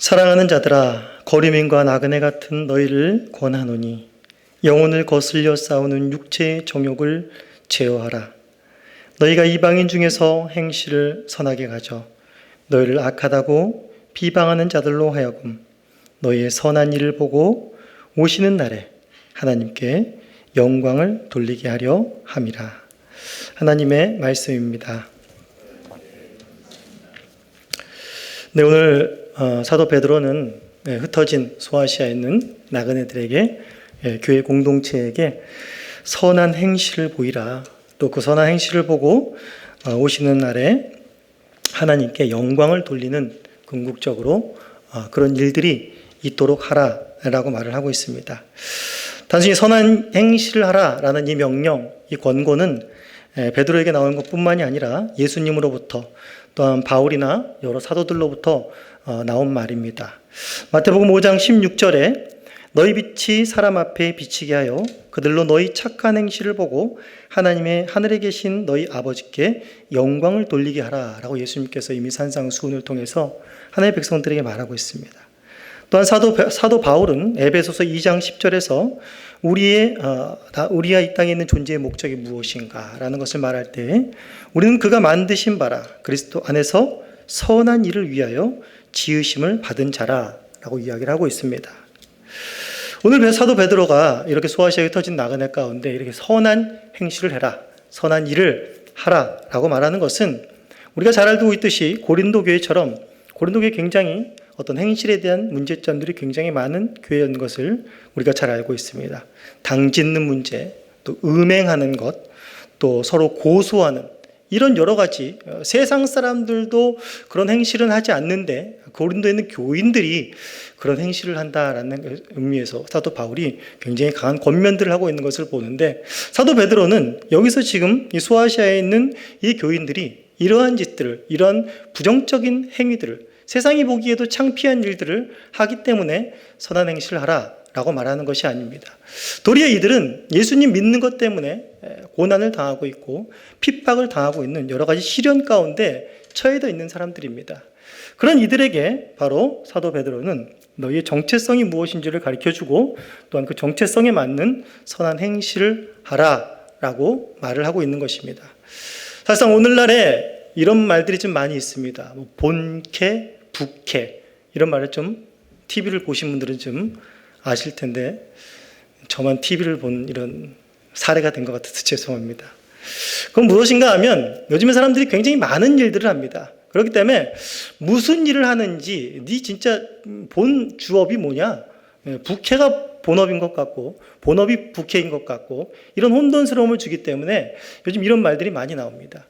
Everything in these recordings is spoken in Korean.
사랑하는 자들아, 거류민과 나그네 같은 너희를 권하노니 영혼을 거슬려 싸우는 육체의 정욕을 제어하라. 너희가 이방인 중에서 행실을 선하게 가져 너희를 악하다고 비방하는 자들로 하여금 너희의 선한 일을 보고 오시는 날에 하나님께 영광을 돌리게 하려 함이라. 하나님의 말씀입니다. 네, 오늘 사도 베드로는 흩어진 소아시아에 있는 나그네들에게, 교회 공동체에게 선한 행실을 보이라, 또 그 선한 행실을 보고 오시는 날에 하나님께 영광을 돌리는 궁극적으로 그런 일들이 있도록 하라라고 말을 하고 있습니다. 단순히 선한 행실을 하라라는 이 명령, 이 권고는 베드로에게 나오는 것뿐만이 아니라 예수님으로부터, 또한 바울이나 여러 사도들로부터 나온 말입니다. 마태복음 5장 16절에 너희 빛이 사람 앞에 비치게 하여 그들로 너희 착한 행실을 보고 하나님의 하늘에 계신 너희 아버지께 영광을 돌리게 하라라고 예수님께서 이미 산상수훈을 통해서 하나님의 백성들에게 말하고 있습니다. 또한 사도 바울은 에베소서 2장 10절에서 우리가 이 땅에 있는 존재의 목적이 무엇인가 라는 것을 말할 때 우리는 그가 만드신 바라 그리스도 안에서 선한 일을 위하여 지으심을 받은 자라라고 이야기를 하고 있습니다. 오늘 사도 베드로가 이렇게 소아시아에 흩어진 나그네 가운데 이렇게 선한 행실을 해라, 선한 일을 하라라고 말하는 것은 우리가 잘 알고 있듯이 고린도 교회처럼 고린도 교회 굉장히 어떤 행실에 대한 문제점들이 굉장히 많은 교회인 것을 우리가 잘 알고 있습니다. 당 짓는 문제, 또 음행하는 것, 또 서로 고소하는 이런 여러 가지 세상 사람들도 그런 행실은 하지 않는데 고린도에 있는 교인들이 그런 행실을 한다라는 의미에서 사도 바울이 굉장히 강한 권면들을 하고 있는 것을 보는데 사도 베드로는 여기서 지금 이 소아시아에 있는 이 교인들이 이러한 짓들을, 이러한 부정적인 행위들을 세상이 보기에도 창피한 일들을 하기 때문에 선한 행실을 하라라고 말하는 것이 아닙니다. 도리어 이들은 예수님 믿는 것 때문에 고난을 당하고 있고 핍박을 당하고 있는 여러 가지 시련 가운데 처해져 있는 사람들입니다. 그런 이들에게 바로 사도 베드로는 너희의 정체성이 무엇인지를 가르쳐주고 또한 그 정체성에 맞는 선한 행실을 하라라고 말을 하고 있는 것입니다. 사실상 오늘날에 이런 말들이 좀 많이 있습니다. 본캐, 부캐 이런 말을 좀 TV를 보신 분들은 좀 아실 텐데 저만 TV를 본 이런 사례가 된 것 같아서 죄송합니다. 그건 무엇인가 하면 요즘에 사람들이 굉장히 많은 일들을 합니다. 그렇기 때문에 무슨 일을 하는지 네 진짜 본 주업이 뭐냐, 부캐가 본업인 것 같고 본업이 부캐인 것 같고 이런 혼돈스러움을 주기 때문에 요즘 이런 말들이 많이 나옵니다.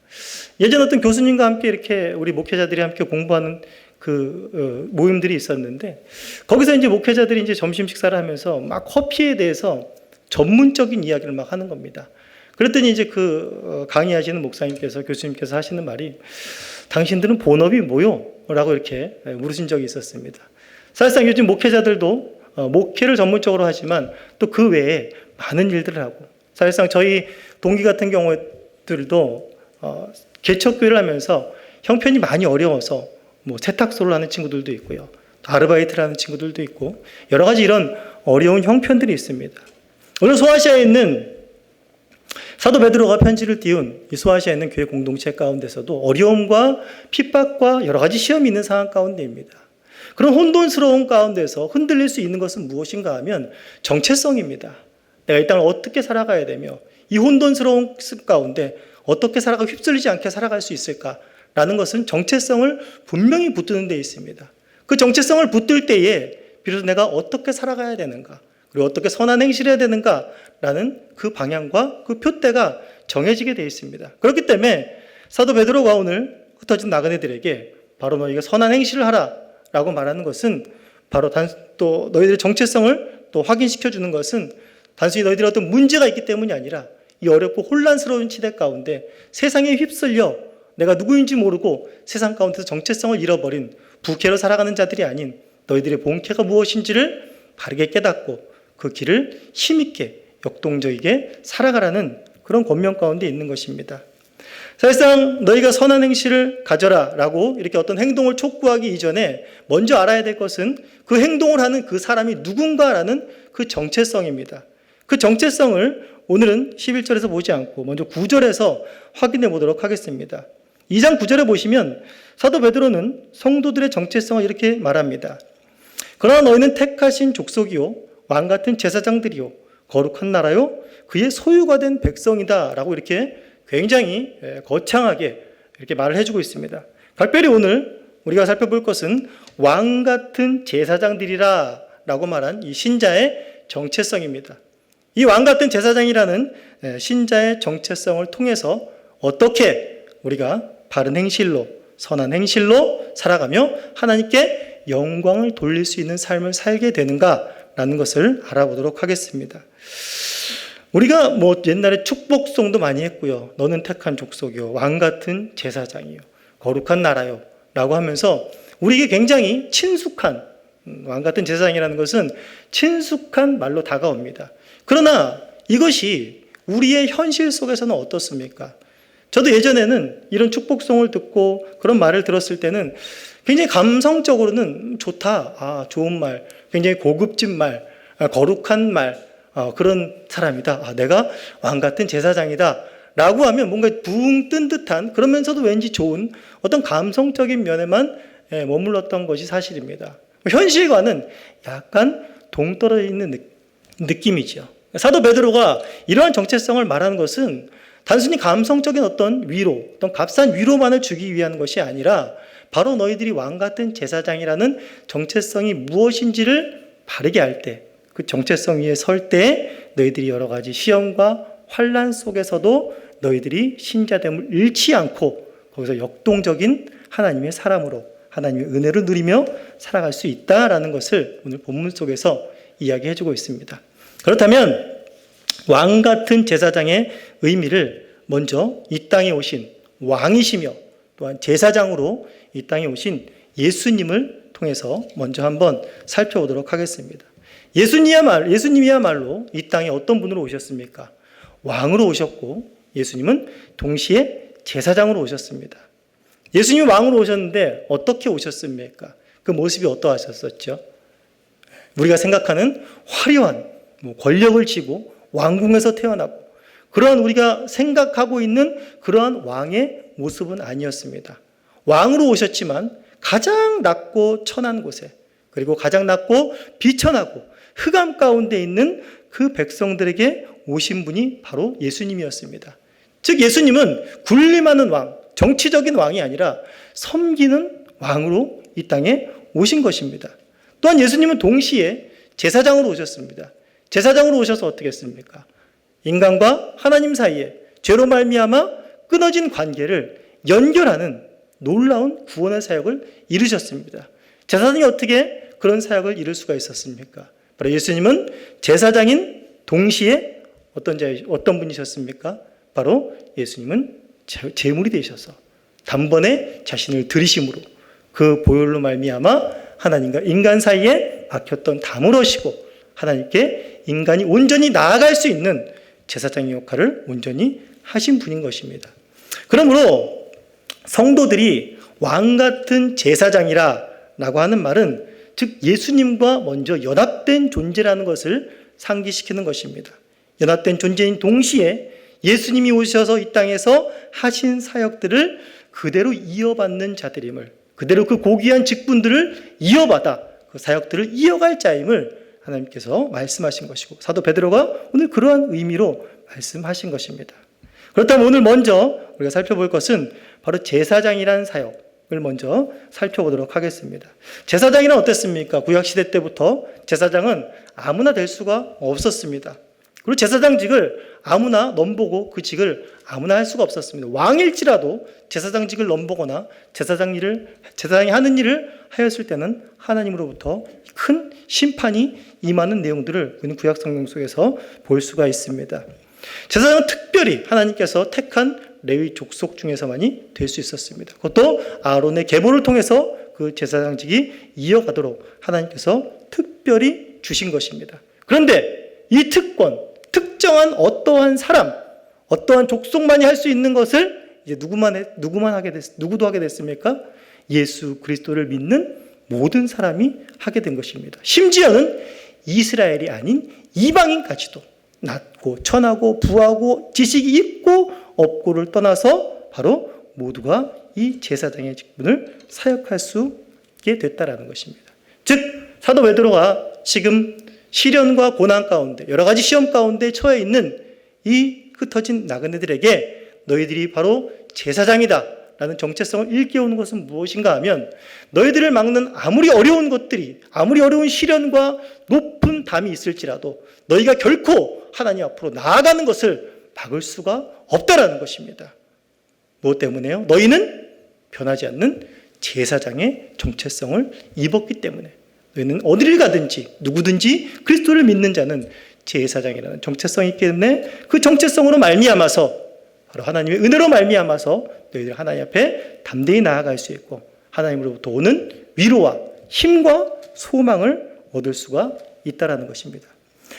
예전 어떤 교수님과 함께 이렇게 우리 목회자들이 함께 공부하는 그 모임들이 있었는데 거기서 이제 목회자들이 이제 점심 식사를 하면서 막 커피에 대해서 전문적인 이야기를 막 하는 겁니다. 그랬더니 이제 그 강의하시는 목사님께서, 교수님께서 하시는 말이 당신들은 본업이 뭐요? 라고 이렇게 물으신 적이 있었습니다. 사실상 요즘 목회자들도 목회를 전문적으로 하지만 또 그 외에 많은 일들을 하고, 사실상 저희 동기 같은 경우들도 개척교회를 하면서 형편이 많이 어려워서 뭐 세탁소를 하는 친구들도 있고요, 아르바이트를 하는 친구들도 있고 여러 가지 이런 어려운 형편들이 있습니다. 오늘 소아시아에 있는 사도 베드로가 편지를 띄운 이 소아시아에 있는 교회 공동체 가운데서도 어려움과 핍박과 여러 가지 시험이 있는 상황 가운데입니다. 그런 혼돈스러운 가운데서 흔들릴 수 있는 것은 무엇인가 하면 정체성입니다. 내가 이 땅을 어떻게 살아가야 되며 이 혼돈스러운 가운데 어떻게 살아가 휩쓸리지 않게 살아갈 수 있을까라는 것은 정체성을 분명히 붙드는 데 있습니다. 그 정체성을 붙들 때에 비로소 내가 어떻게 살아가야 되는가, 그리고 어떻게 선한 행실을 해야 되는가라는 그 방향과 그 표대가 정해지게 되어 있습니다. 그렇기 때문에 사도 베드로가 오늘 흩어진 나그네들에게 바로 너희가 선한 행실을 하라라고 말하는 것은 바로 또 너희들의 정체성을 또 확인시켜 주는 것은 단순히 너희들의 어떤 문제가 있기 때문이 아니라 이 어렵고 혼란스러운 시대 가운데 세상에 휩쓸려 내가 누구인지 모르고 세상 가운데서 정체성을 잃어버린 부캐로 살아가는 자들이 아닌 너희들의 본캐가 무엇인지를 바르게 깨닫고 그 길을 힘있게 역동적이게 살아가라는 그런 권면 가운데 있는 것입니다. 사실상 너희가 선한 행실을 가져라 라고 이렇게 어떤 행동을 촉구하기 이전에 먼저 알아야 될 것은 그 행동을 하는 그 사람이 누군가라는 그 정체성입니다. 그 정체성을 오늘은 11절에서 보지 않고 먼저 9절에서 확인해 보도록 하겠습니다. 2장 9절에 보시면 사도 베드로는 성도들의 정체성을 이렇게 말합니다. 그러나 너희는 택하신 족속이요 왕같은 제사장들이요 거룩한 나라요 그의 소유가 된 백성이다 라고 이렇게 굉장히 거창하게 이렇게 말을 해주고 있습니다. 각별히 오늘 우리가 살펴볼 것은 왕같은 제사장들이라 라고 말한 이 신자의 정체성입니다. 이 왕같은 제사장이라는 신자의 정체성을 통해서 어떻게 우리가 바른 행실로 선한 행실로 살아가며 하나님께 영광을 돌릴 수 있는 삶을 살게 되는가라는 것을 알아보도록 하겠습니다. 우리가 옛날에 축복송도 많이 했고요. 너는 택한 족속이요 왕같은 제사장이요 거룩한 나라요 라고 하면서 우리에게 굉장히 친숙한 왕같은 제사장이라는 것은 친숙한 말로 다가옵니다. 그러나 이것이 우리의 현실 속에서는 어떻습니까? 저도 예전에는 이런 축복송을 듣고 그런 말을 들었을 때는 굉장히 감성적으로는 좋다, 좋은 말, 굉장히 고급진 말, 거룩한 말, 그런 사람이다. 내가 왕같은 제사장이다. 라고 하면 뭔가 붕 뜬 듯한 그러면서도 왠지 좋은 어떤 감성적인 면에만 머물렀던 것이 사실입니다. 현실과는 약간 동떨어져 있는 느낌이죠. 사도 베드로가 이러한 정체성을 말하는 것은 단순히 감성적인 어떤 위로, 어떤 값싼 위로만을 주기 위한 것이 아니라 바로 너희들이 왕같은 제사장이라는 정체성이 무엇인지를 바르게 할 때, 그 정체성 위에 설 때 너희들이 여러 가지 시험과 환난 속에서도 너희들이 신자됨을 잃지 않고 거기서 역동적인 하나님의 사람으로 하나님의 은혜를 누리며 살아갈 수 있다라는 것을 오늘 본문 속에서 이야기해주고 있습니다. 그렇다면 왕 같은 제사장의 의미를 먼저 이 땅에 오신 왕이시며 또한 제사장으로 이 땅에 오신 예수님을 통해서 먼저 한번 살펴보도록 하겠습니다. 예수님이야말로 이 땅에 어떤 분으로 오셨습니까? 왕으로 오셨고 예수님은 동시에 제사장으로 오셨습니다. 예수님이 왕으로 오셨는데 어떻게 오셨습니까? 그 모습이 어떠하셨었죠? 우리가 생각하는 화려한 권력을 쥐고 왕궁에서 태어나고 그러한 우리가 생각하고 있는 그러한 왕의 모습은 아니었습니다. 왕으로 오셨지만 가장 낮고 천한 곳에 그리고 가장 낮고 비천하고 흑암 가운데 있는 그 백성들에게 오신 분이 바로 예수님이었습니다. 즉 예수님은 군림하는 왕, 정치적인 왕이 아니라 섬기는 왕으로 이 땅에 오신 것입니다. 또한 예수님은 동시에 제사장으로 오셨습니다. 제사장으로 오셔서 어떻게 했습니까? 인간과 하나님 사이에 죄로 말미암아 끊어진 관계를 연결하는 놀라운 구원의 사역을 이루셨습니다. 제사장이 어떻게 그런 사역을 이룰 수가 있었습니까? 바로 예수님은 제사장인 동시에 어떤 분이셨습니까? 바로 예수님은 제물이 되셔서 단번에 자신을 들이심으로 그 보혈로 말미암아 하나님과 인간 사이에 막혔던 담을 어시고 하나님께 인간이 온전히 나아갈 수 있는 제사장의 역할을 온전히 하신 분인 것입니다. 그러므로 성도들이 왕같은 제사장이라고 하는 말은 즉 예수님과 먼저 연합된 존재라는 것을 상기시키는 것입니다. 연합된 존재인 동시에 예수님이 오셔서 이 땅에서 하신 사역들을 그대로 이어받는 자들임을, 그대로 그 고귀한 직분들을 이어받아 그 사역들을 이어갈 자임을 하나님께서 말씀하신 것이고 사도 베드로가 오늘 그러한 의미로 말씀하신 것입니다. 그렇다면 오늘 먼저 우리가 살펴볼 것은 바로 제사장이라는 사역을 먼저 살펴보도록 하겠습니다. 제사장이란 어땠습니까? 구약시대 때부터 제사장은 아무나 될 수가 없었습니다. 그리고 제사장직을 아무나 넘보고 그 직을 아무나 할 수가 없었습니다. 왕일지라도 제사장직을 넘보거나 제사장이 하는 일을 하였을 때는 하나님으로부터 큰 심판이 임하는 내용들을 구약 성경 속에서 볼 수가 있습니다. 제사장은 특별히 하나님께서 택한 레위 족속 중에서만이 될 수 있었습니다. 그것도 아론의 계보를 통해서 그 제사장직이 이어가도록 하나님께서 특별히 주신 것입니다. 그런데 이 특권, 특정한 어떠한 사람, 어떠한 족속만이 할 수 있는 것을 이제 누구도 하게 됐습니까? 예수 그리스도를 믿는 모든 사람이 하게 된 것입니다. 심지어는 이스라엘이 아닌 이방인까지도 낮고 천하고 부하고 지식이 있고 없고를 떠나서 바로 모두가 이 제사장의 직분을 사역할 수 있게 됐다라는 것입니다. 즉 사도 베드로가 지금 시련과 고난 가운데 여러 가지 시험 가운데 처해 있는 이 흩어진 나그네들에게 너희들이 바로 제사장이다 라는 정체성을 일깨우는 것은 무엇인가 하면 너희들을 막는 아무리 어려운 것들이 아무리 어려운 시련과 높은 담이 있을지라도 너희가 결코 하나님 앞으로 나아가는 것을 막을 수가 없다라는 것입니다. 무엇 때문에요? 너희는 변하지 않는 제사장의 정체성을 입었기 때문에 너희는 어디를 가든지 누구든지 그리스도를 믿는 자는 제사장이라는 정체성이 있기 때문에 그 정체성으로 말미암아서 바로 하나님의 은혜로 말미암아서 너희들 하나님 앞에 담대히 나아갈 수 있고 하나님으로부터 오는 위로와 힘과 소망을 얻을 수가 있다라는 것입니다.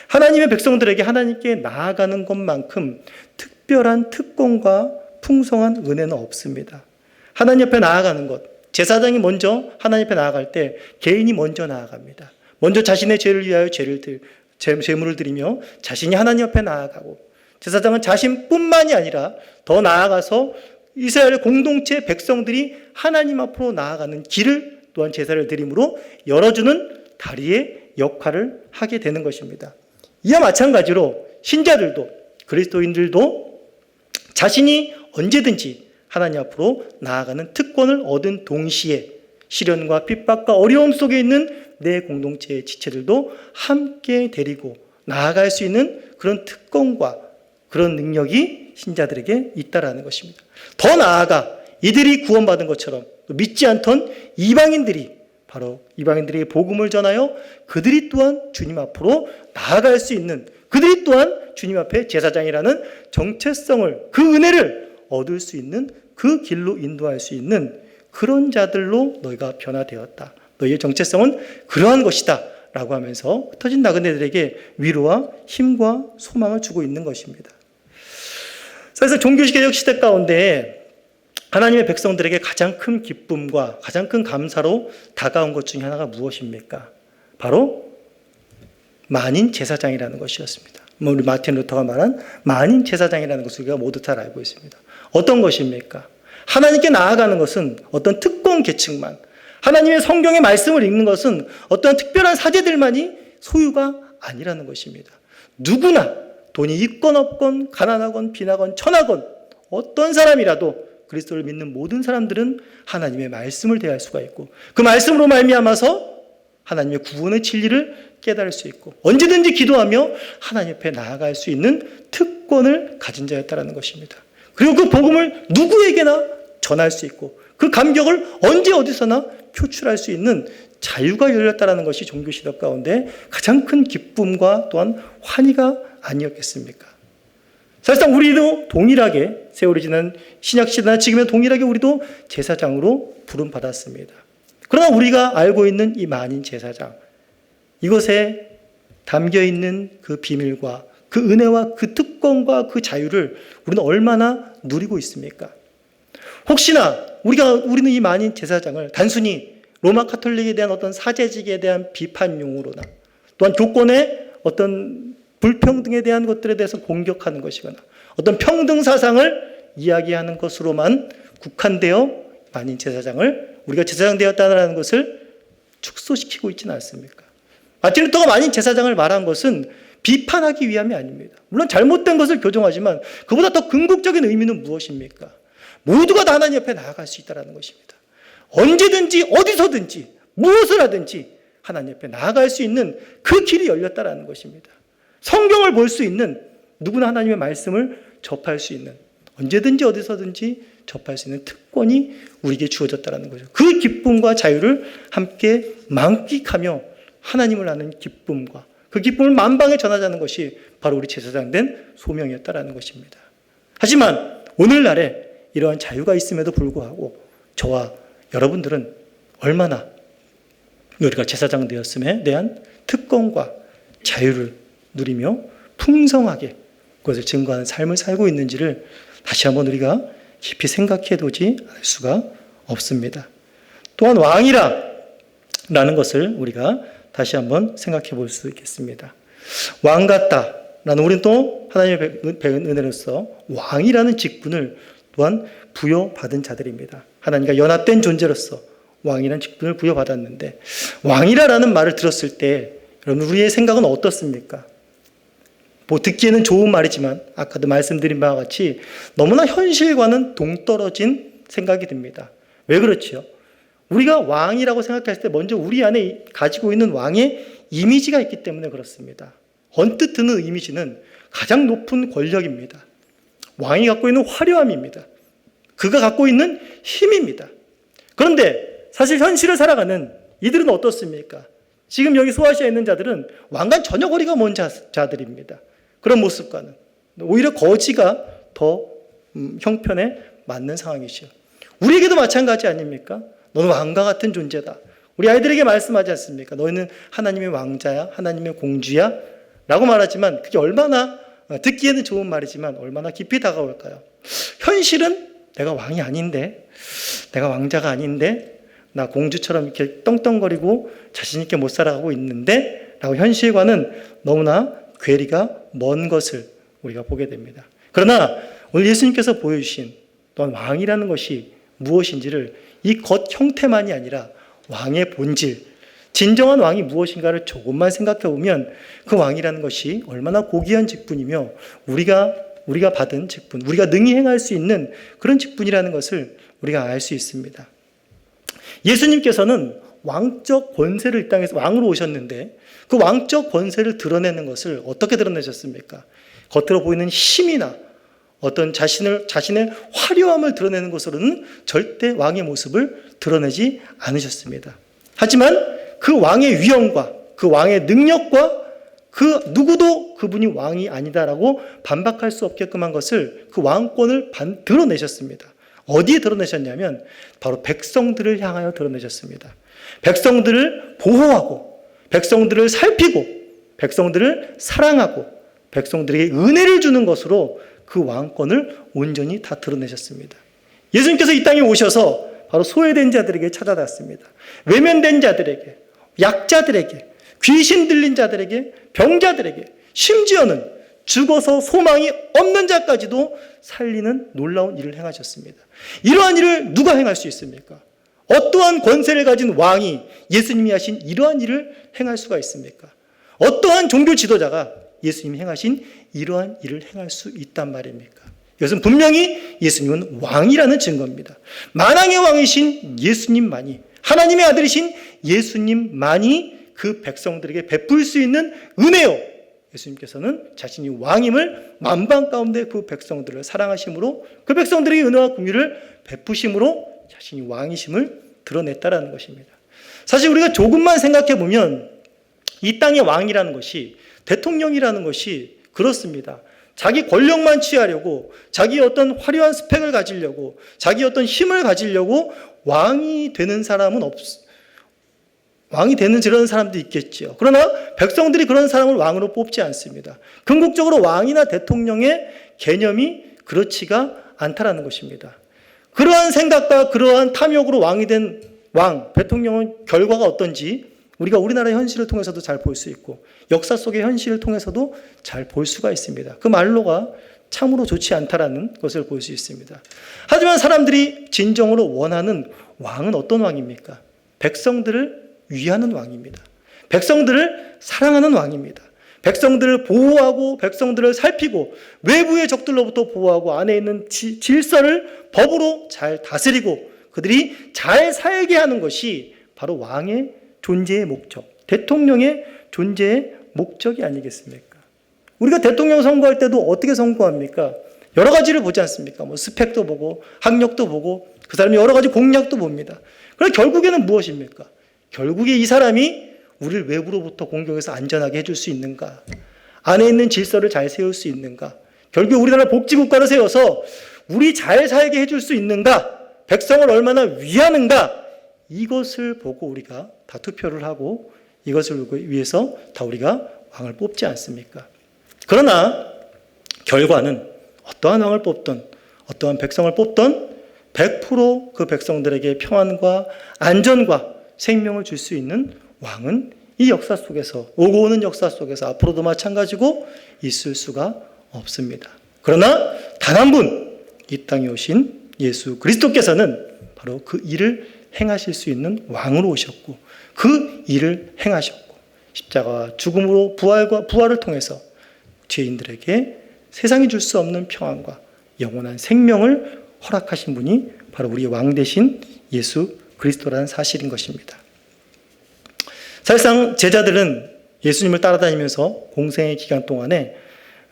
하나님의 백성들에게 하나님께 나아가는 것만큼 특별한 특권과 풍성한 은혜는 없습니다. 하나님 앞에 나아가는 것, 제사장이 먼저 하나님 앞에 나아갈 때 개인이 먼저 나아갑니다. 먼저 자신의 죄를 위하여 제물을 드리며 자신이 하나님 앞에 나아가고 제사장은 자신뿐만이 아니라 더 나아가서 이스라엘 공동체 백성들이 하나님 앞으로 나아가는 길을 또한 제사를 드림으로 열어주는 다리의 역할을 하게 되는 것입니다. 이와 마찬가지로 신자들도 그리스도인들도 자신이 언제든지 하나님 앞으로 나아가는 특권을 얻은 동시에 시련과 핍박과 어려움 속에 있는 내 공동체의 지체들도 함께 데리고 나아갈 수 있는 그런 특권과 그런 능력이 신자들에게 있다라는 것입니다. 더 나아가 이들이 구원받은 것처럼 믿지 않던 이방인들이 바로 이방인들에게 복음을 전하여 그들이 또한 주님 앞으로 나아갈 수 있는 그들이 또한 주님 앞에 제사장이라는 정체성을 그 은혜를 얻을 수 있는 그 길로 인도할 수 있는 그런 자들로 너희가 변화되었다. 너희의 정체성은 그러한 것이다 라고 하면서 흩어진 나그네들에게 위로와 힘과 소망을 주고 있는 것입니다. 그래서 종교개혁 시대 가운데 하나님의 백성들에게 가장 큰 기쁨과 가장 큰 감사로 다가온 것 중에 하나가 무엇입니까? 바로 만인 제사장이라는 것이었습니다. 우리 마틴 루터가 말한 만인 제사장이라는 것을 우리가 모두 잘 알고 있습니다. 어떤 것입니까? 하나님께 나아가는 것은 어떤 특권 계층만, 하나님의 성경의 말씀을 읽는 것은 어떤 특별한 사제들만이 소유가 아니라는 것입니다. 누구나 돈이 있건 없건 가난하건 빈하건 천하건 어떤 사람이라도 그리스도를 믿는 모든 사람들은 하나님의 말씀을 대할 수가 있고 그 말씀으로 말미암아서 하나님의 구원의 진리를 깨달을 수 있고 언제든지 기도하며 하나님 앞에 나아갈 수 있는 특권을 가진 자였다는 것입니다. 그리고 그 복음을 누구에게나 전할 수 있고 그 감격을 언제 어디서나 표출할 수 있는 자유가 열렸다는 것이 종교시대 가운데 가장 큰 기쁨과 또한 환희가 아니었겠습니까? 사실상 우리도 동일하게 세월이 지난 신약시대나 지금의 동일하게 우리도 제사장으로 부름받았습니다. 그러나 우리가 알고 있는 이 만인 제사장, 이것에 담겨있는 그 비밀과 그 은혜와 그 특권과 그 자유를 우리는 얼마나 누리고 있습니까? 혹시나 우리는 이 만인 제사장을 단순히 로마 카톨릭에 대한 어떤 사제직에 대한 비판용으로나 또한 교권의 어떤 불평등에 대한 것들에 대해서 공격하는 것이거나 어떤 평등 사상을 이야기하는 것으로만 국한되어 만인 제사장을 우리가 제사장 되었다는 것을 축소시키고 있지는 않습니까? 마틴 루터가 만인 제사장을 말한 것은 비판하기 위함이 아닙니다. 물론 잘못된 것을 교정하지만 그보다 더 궁극적인 의미는 무엇입니까? 모두가 다 하나님 옆에 나아갈 수 있다는 것입니다. 언제든지 어디서든지 무엇을 하든지 하나님 옆에 나아갈 수 있는 그 길이 열렸다는 것입니다. 성경을 볼 수 있는 누구나 하나님의 말씀을 접할 수 있는 언제든지 어디서든지 접할 수 있는 특권이 우리에게 주어졌다는 거죠. 그 기쁨과 자유를 함께 만끽하며 하나님을 아는 기쁨과 그 기쁨을 만방에 전하자는 것이 바로 우리 제사장 된 소명이었다는 것입니다. 하지만 오늘날에 이러한 자유가 있음에도 불구하고 저와 여러분들은 얼마나 우리가 제사장 되었음에 대한 특권과 자유를 누리며 풍성하게 그것을 증거하는 삶을 살고 있는지를 다시 한번 우리가 깊이 생각해 두지 않을 수가 없습니다. 또한 왕이라는 것을 우리가 다시 한번 생각해 볼 수 있겠습니다. 왕 같다라는, 우리는 또 하나님의 은혜로서 왕이라는 직분을 또한 부여받은 자들입니다. 하나님과 연합된 존재로서 왕이라는 직분을 부여받았는데, 왕이라는 말을 들었을 때 여러분, 우리의 생각은 어떻습니까? 뭐 듣기에는 좋은 말이지만 아까도 말씀드린 바와 같이 너무나 현실과는 동떨어진 생각이 듭니다. 왜 그렇지요? 우리가 왕이라고 생각했을 때 먼저 우리 안에 가지고 있는 왕의 이미지가 있기 때문에 그렇습니다. 언뜻 드는 이미지는 가장 높은 권력입니다. 왕이 갖고 있는 화려함입니다. 그가 갖고 있는 힘입니다. 그런데 사실 현실을 살아가는 이들은 어떻습니까? 지금 여기 소아시아에 있는 자들은 왕과 전혀 거리가 먼 자들입니다. 그런 모습과는 오히려 거지가 더 형편에 맞는 상황이죠. 우리에게도 마찬가지 아닙니까? 너는 왕과 같은 존재다. 우리 아이들에게 말씀하지 않습니까? 너희는 하나님의 왕자야, 하나님의 공주야 라고 말하지만 그게 얼마나, 듣기에는 좋은 말이지만 얼마나 깊이 다가올까요? 현실은 내가 왕이 아닌데, 내가 왕자가 아닌데, 나 공주처럼 이렇게 떵떵거리고 자신 있게 못 살아가고 있는데 라고 현실과는 너무나 괴리가 먼 것을 우리가 보게 됩니다. 그러나 오늘 예수님께서 보여주신 또한 왕이라는 것이 무엇인지를 이 겉 형태만이 아니라 왕의 본질, 진정한 왕이 무엇인가를 조금만 생각해 보면 그 왕이라는 것이 얼마나 고귀한 직분이며 우리가 받은 직분, 우리가 능히 행할 수 있는 그런 직분이라는 것을 우리가 알 수 있습니다. 예수님께서는 왕적 권세를 이 땅에서 왕으로 오셨는데 그 왕적 권세를 드러내는 것을 어떻게 드러내셨습니까? 겉으로 보이는 힘이나 어떤 자신의 화려함을 드러내는 것으로는 절대 왕의 모습을 드러내지 않으셨습니다. 하지만 그 왕의 위엄과 그 왕의 능력과 그 누구도 그분이 왕이 아니다라고 반박할 수 없게끔 한 것을, 그 왕권을 드러내셨습니다. 어디에 드러내셨냐면 바로 백성들을 향하여 드러내셨습니다. 백성들을 보호하고, 백성들을 살피고, 백성들을 사랑하고, 백성들에게 은혜를 주는 것으로 그 왕권을 온전히 다 드러내셨습니다. 예수님께서 이 땅에 오셔서 바로 소외된 자들에게 찾아갔습니다. 외면된 자들에게, 약자들에게, 귀신 들린 자들에게, 병자들에게, 심지어는 죽어서 소망이 없는 자까지도 살리는 놀라운 일을 행하셨습니다. 이러한 일을 누가 행할 수 있습니까? 어떠한 권세를 가진 왕이 예수님이 하신 이러한 일을 행할 수가 있습니까? 어떠한 종교 지도자가 예수님이 행하신 이러한 일을 행할 수 있단 말입니까? 이것은 분명히 예수님은 왕이라는 증거입니다. 만왕의 왕이신 예수님만이, 하나님의 아들이신 예수님만이 그 백성들에게 베풀 수 있는 은혜요, 예수님께서는 자신이 왕임을 만방 가운데 그 백성들을 사랑하심으로, 그 백성들에게 은혜와 긍휼을 베푸심으로 자신이 왕이심을 드러냈다라는 것입니다. 사실 우리가 조금만 생각해 보면 이 땅의 왕이라는 것이, 대통령이라는 것이 그렇습니다. 자기 권력만 취하려고, 자기 어떤 화려한 스펙을 가지려고, 자기 어떤 힘을 가지려고 왕이 되는 사람은 왕이 되는 그런 사람도 있겠죠. 그러나 백성들이 그런 사람을 왕으로 뽑지 않습니다. 궁극적으로 왕이나 대통령의 개념이 그렇지가 않다라는 것입니다. 그러한 생각과 그러한 탐욕으로 왕이 된 대통령의 결과가 어떤지 우리가 우리나라의 현실을 통해서도 잘 볼 수 있고, 역사 속의 현실을 통해서도 잘 볼 수가 있습니다. 그 말로가 참으로 좋지 않다라는 것을 볼 수 있습니다. 하지만 사람들이 진정으로 원하는 왕은 어떤 왕입니까? 백성들을 위하는 왕입니다. 백성들을 사랑하는 왕입니다. 백성들을 보호하고, 백성들을 살피고, 외부의 적들로부터 보호하고, 안에 있는 질서를 법으로 잘 다스리고 그들이 잘 살게 하는 것이 바로 왕의 존재의 목적, 대통령의 존재의 목적이 아니겠습니까? 우리가 대통령 선거할 때도 어떻게 선거합니까? 여러 가지를 보지 않습니까? 스펙도 보고, 학력도 보고, 그 사람이 여러 가지 공약도 봅니다. 그럼 결국에는 무엇입니까? 결국에 이 사람이 우리를 외부로부터 공격해서 안전하게 해줄 수 있는가? 안에 있는 질서를 잘 세울 수 있는가? 결국 우리나라 복지국가를 세워서 우리 잘 살게 해줄 수 있는가? 백성을 얼마나 위하는가? 이것을 보고 우리가 다 투표를 하고 이것을 위해서 다 우리가 왕을 뽑지 않습니까? 그러나 결과는 어떠한 왕을 뽑든 어떠한 백성을 뽑던 100% 백성들에게 평안과 안전과 생명을 줄 수 있는 왕은 이 역사 속에서, 오고 오는 역사 속에서 앞으로도 마찬가지고 있을 수가 없습니다. 그러나 단 한 분, 이 땅에 오신 예수 그리스도께서는 바로 그 일을 행하실 수 있는 왕으로 오셨고, 그 일을 행하셨고, 십자가와 죽음으로 부활을 통해서 죄인들에게 세상이 줄 수 없는 평안과 영원한 생명을 허락하신 분이 바로 우리 왕 되신 예수 그리스도라는 사실인 것입니다. 사실상 제자들은 예수님을 따라다니면서 공생의 기간 동안에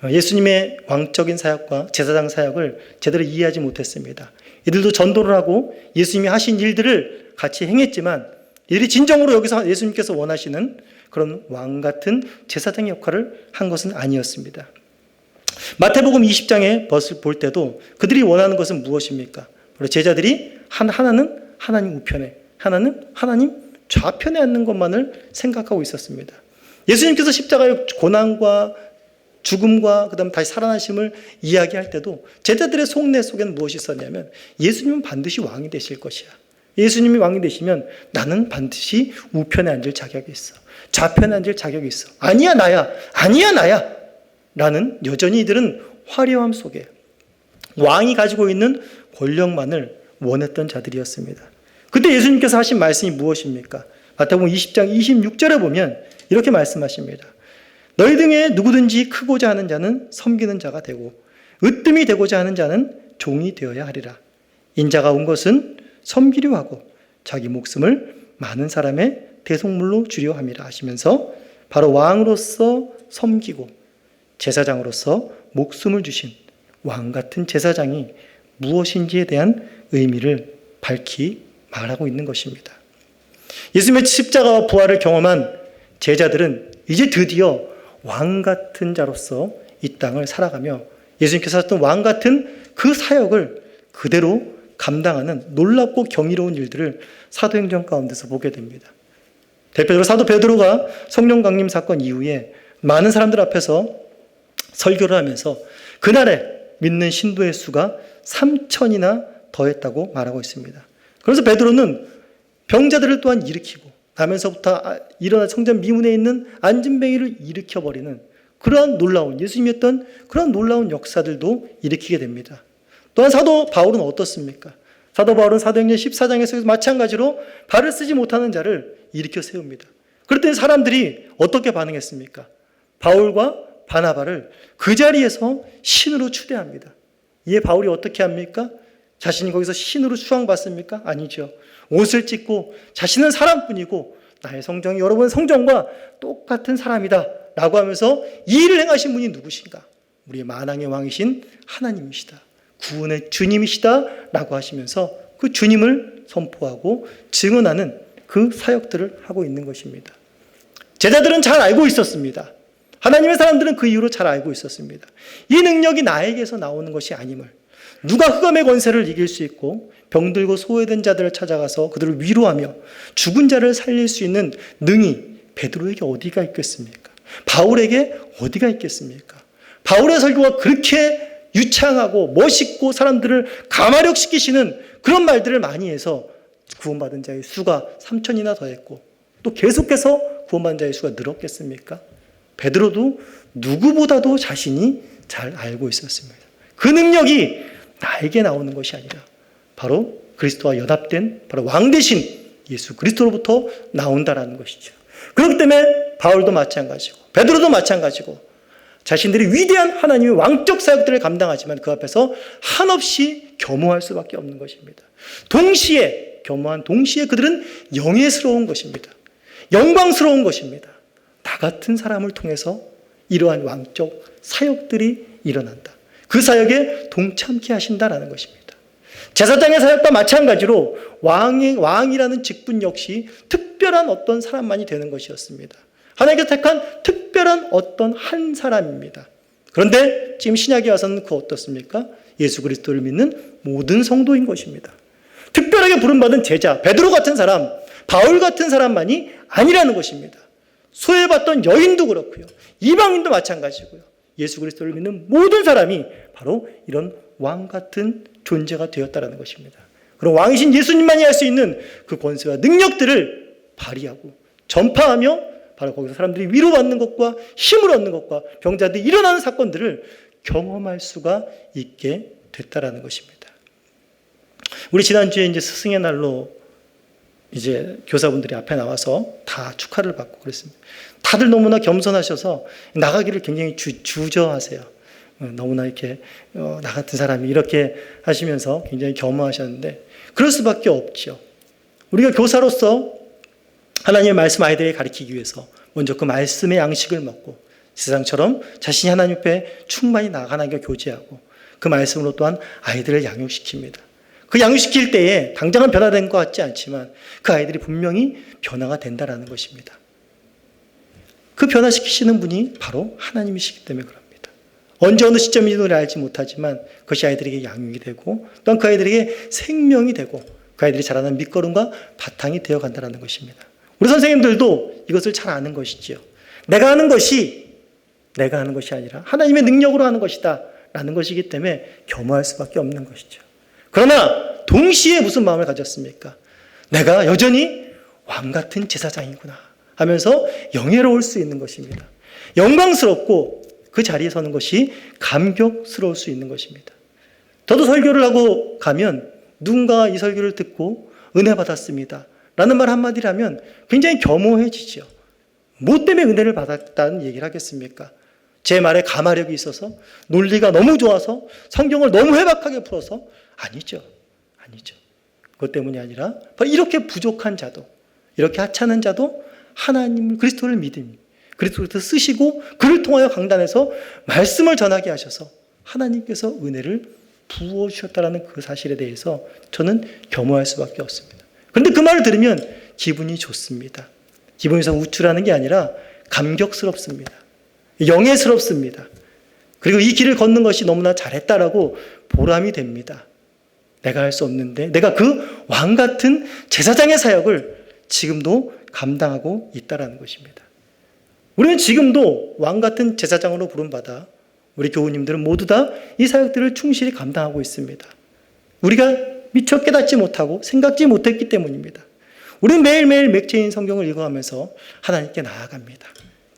예수님의 왕적인 사역과 제사장 사역을 제대로 이해하지 못했습니다. 이들도 전도를 하고 예수님이 하신 일들을 같이 행했지만 이들이 진정으로 여기서 예수님께서 원하시는 그런 왕 같은 제사장의 역할을 한 것은 아니었습니다. 마태복음 20장의 것을 볼 때도 그들이 원하는 것은 무엇입니까? 바로 제자들이 하나는 하나님 우편에, 하나는 하나님 좌편에 앉는 것만을 생각하고 있었습니다. 예수님께서 십자가의 고난과 죽음과 그다음 다시 살아나심을 이야기할 때도 제자들의 속내 속에는 무엇이 있었냐면 예수님은 반드시 왕이 되실 것이야. 예수님이 왕이 되시면 나는 반드시 우편에 앉을 자격이 있어. 좌편에 앉을 자격이 있어. 아니야 나야. 아니야 나야. 라는 여전히 이들은 화려함 속에 왕이 가지고 있는 권력만을 원했던 자들이었습니다. 그때 예수님께서 하신 말씀이 무엇입니까? 마태복음 20장 26절에 보면 이렇게 말씀하십니다. 너희 중에 누구든지 크고자 하는 자는 섬기는 자가 되고 으뜸이 되고자 하는 자는 종이 되어야 하리라. 인자가 온 것은 섬기려 하고 자기 목숨을 많은 사람의 대속물로 주려 함이라 하시면서 바로 왕으로서 섬기고 제사장으로서 목숨을 주신 왕 같은 제사장이 무엇인지에 대한 의미를 밝히 말하고 있는 것입니다. 예수님의 십자가와 부활을 경험한 제자들은 이제 드디어 왕 같은 자로서 이 땅을 살아가며 예수님께서 하셨던 왕 같은 그 사역을 그대로 감당하는 놀랍고 경이로운 일들을 사도행전 가운데서 보게 됩니다. 대표적으로 사도 베드로가 성령 강림 사건 이후에 많은 사람들 앞에서 설교를 하면서 그날에 믿는 신도의 수가 3,000이나 더했다고 말하고 있습니다. 그래서 베드로는 병자들을 또한 일으키고 나면서부터 일어나 성전 미문에 있는 안진뱅이를 일으켜버리는 그러한 놀라운 예수님이 했던 그러한 놀라운 역사들도 일으키게 됩니다. 또한 사도 바울은 어떻습니까? 사도 바울은 사도행전 14장에서 마찬가지로 발을 쓰지 못하는 자를 일으켜 세웁니다. 그랬더니 사람들이 어떻게 반응했습니까? 바울과 바나바를 그 자리에서 신으로 추대합니다. 이에 바울이 어떻게 합니까? 자신이 거기서 신으로 추앙받습니까? 아니죠. 옷을 찢고 자신은 사람뿐이고 나의 성정이 여러분의 성정과 똑같은 사람이다 라고 하면서 이 일을 행하신 분이 누구신가? 우리의 만왕의 왕이신 하나님이시다. 구원의 주님이시다 라고 하시면서 그 주님을 선포하고 증언하는 그 사역들을 하고 있는 것입니다. 제자들은 잘 알고 있었습니다. 하나님의 사람들은 그 이유로 잘 알고 있었습니다. 이 능력이 나에게서 나오는 것이 아님을, 누가 흑암의 권세를 이길 수 있고 병들고 소외된 자들을 찾아가서 그들을 위로하며 죽은 자를 살릴 수 있는 능히 베드로에게 어디가 있겠습니까? 바울에게 어디가 있겠습니까? 바울의 설교가 그렇게 유창하고 멋있고 사람들을 감화력시키시는 그런 말들을 많이 해서 구원받은 자의 수가 3,000이나 더했고 또 계속해서 구원받은 자의 수가 늘었겠습니까? 베드로도 누구보다도 자신이 잘 알고 있었습니다. 그 능력이 나에게 나오는 것이 아니라 바로 그리스도와 연합된 바로 왕 대신 예수 그리스도로부터 나온다라는 것이죠. 그렇기 때문에 바울도 마찬가지고 베드로도 마찬가지고 자신들이 위대한 하나님의 왕적 사역들을 감당하지만 그 앞에서 한없이 겸허할 수밖에 없는 것입니다. 동시에 겸허한 동시에 그들은 영예스러운 것입니다. 영광스러운 것입니다. 나 같은 사람을 통해서 이러한 왕적 사역들이 일어난다. 그 사역에 동참케 하신다라는 것입니다. 제사장의 사역과 마찬가지로 왕이라는 직분 역시 특별한 어떤 사람만이 되는 것이었습니다. 하나님께서 택한 특별한 어떤 한 사람입니다. 그런데 지금 신약에 와서는 그 어떻습니까? 예수 그리스도를 믿는 모든 성도인 것입니다. 특별하게 부름받은 제자, 베드로 같은 사람, 바울 같은 사람만이 아니라는 것입니다. 소외받던 여인도 그렇고요. 이방인도 마찬가지고요. 예수 그리스도를 믿는 모든 사람이 바로 이런 왕 같은 존재가 되었다라는 것입니다. 그럼 왕이신 예수님만이 할 수 있는 그 권세와 능력들을 발휘하고 전파하며 바로 거기서 사람들이 위로받는 것과 힘을 얻는 것과 병자들이 일어나는 사건들을 경험할 수가 있게 됐다라는 것입니다. 우리 지난주에 이제 스승의 날로 이제 교사분들이 앞에 나와서 다 축하를 받고 그랬습니다. 다들 너무나 겸손하셔서 나가기를 굉장히 주저하세요. 너무나 이렇게 나 같은 사람이 이렇게 하시면서 굉장히 겸허하셨는데 그럴 수밖에 없죠. 우리가 교사로서 하나님의 말씀 아이들에게 가르치기 위해서 먼저 그 말씀의 양식을 먹고 세상처럼 자신이 하나님 앞에 충만히 나가나가 교제하고 그 말씀으로 또한 아이들을 양육시킵니다. 그 양육시킬 때에 당장은 변화된 것 같지 않지만 그 아이들이 분명히 변화가 된다라는 것입니다. 그 변화시키시는 분이 바로 하나님이시기 때문에 그럽니다. 언제 어느 시점인지는 알지 못하지만 그것이 아이들에게 양육이 되고 또한 그 아이들에게 생명이 되고 그 아이들이 자라는 밑거름과 바탕이 되어간다는 것입니다. 우리 선생님들도 이것을 잘 아는 것이지요. 내가 하는 것이 아니라 하나님의 능력으로 하는 것이다 라는 것이기 때문에 겸허할 수밖에 없는 것이죠. 그러나 동시에 무슨 마음을 가졌습니까? 내가 여전히 왕같은 제사장이구나 하면서 영예로울 수 있는 것입니다. 영광스럽고 그 자리에 서는 것이 감격스러울 수 있는 것입니다. 저도 설교를 하고 가면 누군가 이 설교를 듣고 은혜 받았습니다 라는 말 한마디를 하면 굉장히 겸허해지죠. 뭐 때문에 은혜를 받았다는 얘기를 하겠습니까? 제 말에 가마력이 있어서 논리가 너무 좋아서 성경을 너무 해박하게 풀어서 아니죠. 그것 때문이 아니라 이렇게 부족한 자도 이렇게 하찮은 자도 하나님 그리스도를 믿음이 그리스도를 쓰시고 그를 통하여 강단에서 말씀을 전하게 하셔서 하나님께서 은혜를 부어주셨다는 그 사실에 대해서 저는 겸허할 수밖에 없습니다. 그런데 그 말을 들으면 기분이 좋습니다. 기분이 우쭐하는 게 아니라 감격스럽습니다. 영예스럽습니다. 그리고 이 길을 걷는 것이 너무나 잘했다라고 보람이 됩니다. 내가 할 수 없는데 내가 그 왕같은 제사장의 사역을 지금도 감당하고 있다는 것입니다. 우리는 지금도 왕같은 제사장으로 부름받아 우리 교우님들은 모두 다 이 사역들을 충실히 감당하고 있습니다. 우리가 미처 깨닫지 못하고 생각지 못했기 때문입니다. 우리는 매일매일 맥체인 성경을 읽어가면서 하나님께 나아갑니다.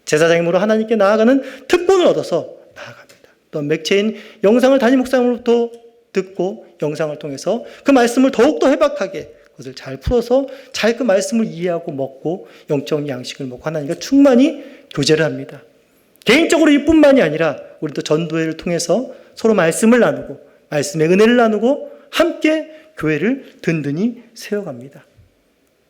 제사장님으로 하나님께 나아가는 특권을 얻어서 나아갑니다. 또 맥체인 영상을 담임 목사님으로부터 듣고 영상을 통해서 그 말씀을 더욱더 해박하게 그것을 잘 풀어서 잘 그 말씀을 이해하고 먹고 영적 양식을 먹고 하나님과 충만히 교제를 합니다. 개인적으로 이뿐만이 아니라 우리도 전도회를 통해서 서로 말씀을 나누고 말씀의 은혜를 나누고 함께 교회를 든든히 세워갑니다.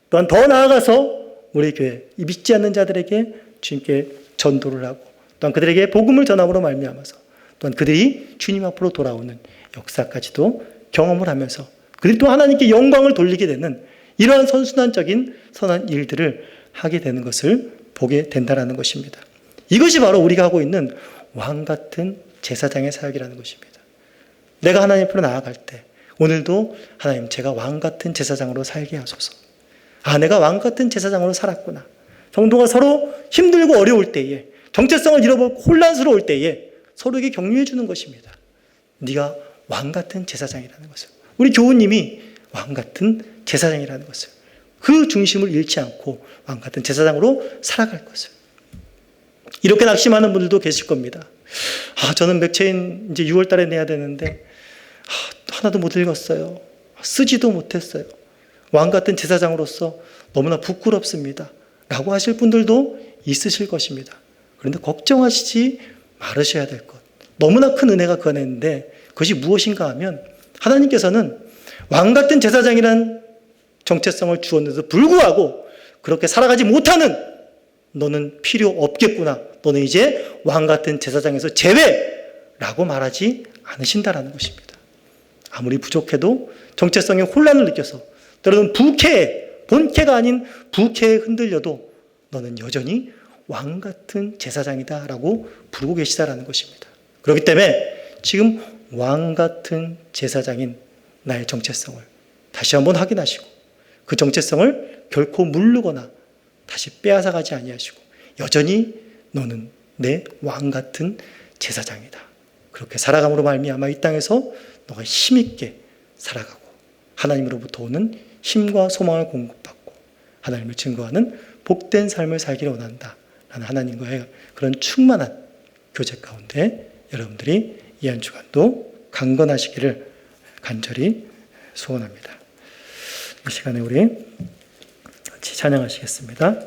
또한 더 나아가서 우리 교회 이 믿지 않는 자들에게 주님께 전도를 하고 또한 그들에게 복음을 전함으로 말미암아서 또한 그들이 주님 앞으로 돌아오는 역사까지도 경험을 하면서 그들이 또 하나님께 영광을 돌리게 되는 이러한 선순환적인 선한 일들을 하게 되는 것을 보게 된다는 것입니다. 이것이 바로 우리가 하고 있는 왕같은 제사장의 사역이라는 것입니다. 내가 하나님 앞으로 나아갈 때 오늘도 하나님 제가 왕같은 제사장으로 살게 하소서. 내가 왕같은 제사장으로 살았구나. 성도가 서로 힘들고 어려울 때에 정체성을 잃어버리고 혼란스러울 때에 서로에게 격려해 주는 것입니다. 네가 왕같은 제사장이라는 것을 우리 교우님이 왕같은 제사장이라는 것을 그 중심을 잃지 않고 왕같은 제사장으로 살아갈 것을 이렇게 낙심하는 분들도 계실 겁니다. 저는 맥체인 이제 6월 달에 내야 되는데 하나도 못 읽었어요. 쓰지도 못했어요. 왕같은 제사장으로서 너무나 부끄럽습니다. 라고 하실 분들도 있으실 것입니다. 그런데 걱정하시지 말으셔야 될 것. 너무나 큰 은혜가 그 안에 있는데 그것이 무엇인가 하면 하나님께서는 왕같은 제사장이라는 정체성을 주었는데도 불구하고 그렇게 살아가지 못하는 너는 필요 없겠구나. 너는 이제 왕같은 제사장에서 제외라고 말하지 않으신다라는 것입니다. 아무리 부족해도 정체성의 혼란을 느껴서 때로는 본캐가 아닌 부캐에 흔들려도 너는 여전히 왕같은 제사장이다 라고 부르고 계시다라는 것입니다. 그렇기 때문에 지금 왕같은 제사장인 나의 정체성을 다시 한번 확인하시고 그 정체성을 결코 무르거나 다시 빼앗아가지 아니하시고 여전히 너는 내 왕같은 제사장이다. 그렇게 살아감으로 말미암아 이 땅에서 너가 힘있게 살아가고 하나님으로부터 오는 힘과 소망을 공급받고 하나님을 증거하는 복된 삶을 살기를 원한다 라는 하나님과의 그런 충만한 교제 가운데 여러분들이 이 한 주간도 강건하시기를 간절히 소원합니다. 이 시간에 우리 같이 찬양하시겠습니다.